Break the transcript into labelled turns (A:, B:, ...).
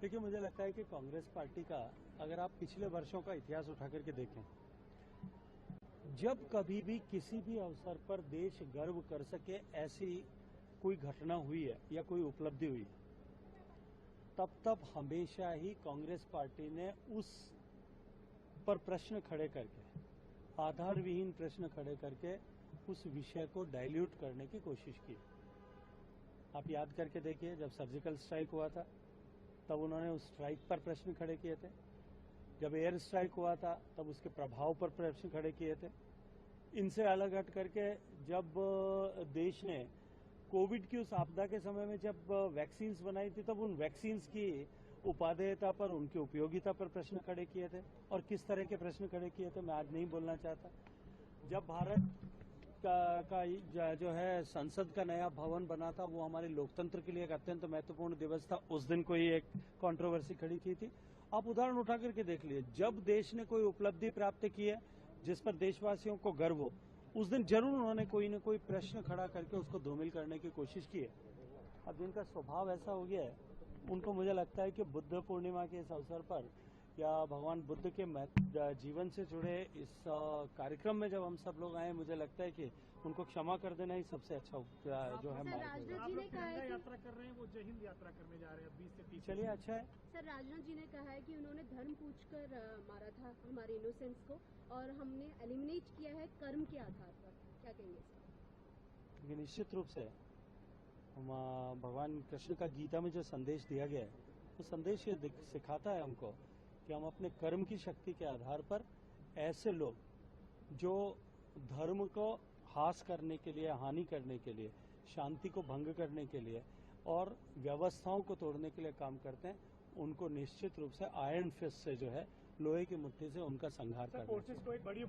A: देखिए, मुझे लगता है कि कांग्रेस पार्टी का अगर आप पिछले वर्षों का इतिहास उठा करके देखें, जब कभी भी किसी भी अवसर पर देश गर्व कर सके ऐसी कोई घटना हुई है या कोई उपलब्धि हुई है, तब हमेशा ही कांग्रेस पार्टी ने उस पर प्रश्न खड़े करके, आधार विहीन प्रश्न खड़े करके उस विषय को डाइल्यूट करने की कोशिश की। आप याद करके देखिए, जब सर्जिकल स्ट्राइक हुआ था तब उन्होंने उस स्ट्राइक पर प्रश्न खड़े किए थे। जब एयर स्ट्राइक हुआ था तब उसके प्रभाव पर प्रश्न खड़े किए थे। इनसे अलग हट करके जब देश ने कोविड की उस आपदा के समय में जब वैक्सीन्स बनाई थी, तब उन वैक्सीन्स की उपादेयता पर, उनकी उपयोगिता पर प्रश्न खड़े किए थे। और किस तरह के प्रश्न खड़े किए थे मैं आज नहीं बोलना चाहता। जब भारत का जो है संसद का नया भवन बना था, वो हमारे लोकतंत्र के लिए एक अत्यंत महत्वपूर्ण दिवस था। उस दिन कोई एक कंट्रोवर्सी खड़ी की थी। आप उदाहरण उठा करके देख लिए, जब देश ने कोई उपलब्धि प्राप्त की है जिस पर देशवासियों को गर्व हो, उस दिन जरूर उन्होंने कोई न कोई प्रश्न खड़ा करके उसको धूमिल करने की कोशिश की है। अब जिनका स्वभाव ऐसा हो गया है, उनको मुझे लगता है कि बुद्ध पूर्णिमा के इस अवसर पर या भगवान बुद्ध के जीवन से जुड़े इस कार्यक्रम में जब हम सब लोग आए, मुझे लगता है कि उनको क्षमा कर देना ही सबसे अच्छा जो है मार्ग
B: राजनाथ
A: होगा।
B: जी ने कहा है
C: यात्रा कर रहे हैं, वो जय हिंद यात्रा करने जा रहे हैं 20 से 30।
A: चलिए, अच्छा है।
B: सर, राजनाथ जी ने कहा है कि उन्होंने धर्म पूछकर मारा था हमारे इनोसेंस को, और हमने एलिमिनेट किया है कर्म के आधार पर। क्या कहेंगे सर?
A: ये निश्चित रूप से भगवान कृष्ण का गीता में जो संदेश दिया गया है, वो संदेश ये सिखाता है हमको कि हम अपने कर्म की शक्ति के आधार पर ऐसे लोग जो धर्म को हास करने के लिए, हानि करने के लिए, शांति को भंग करने के लिए और व्यवस्थाओं को तोड़ने के लिए काम करते हैं, उनको निश्चित रूप से आयरन फिस्ट से जो है लोहे की मुट्ठी से उनका संहार करना चाहिए।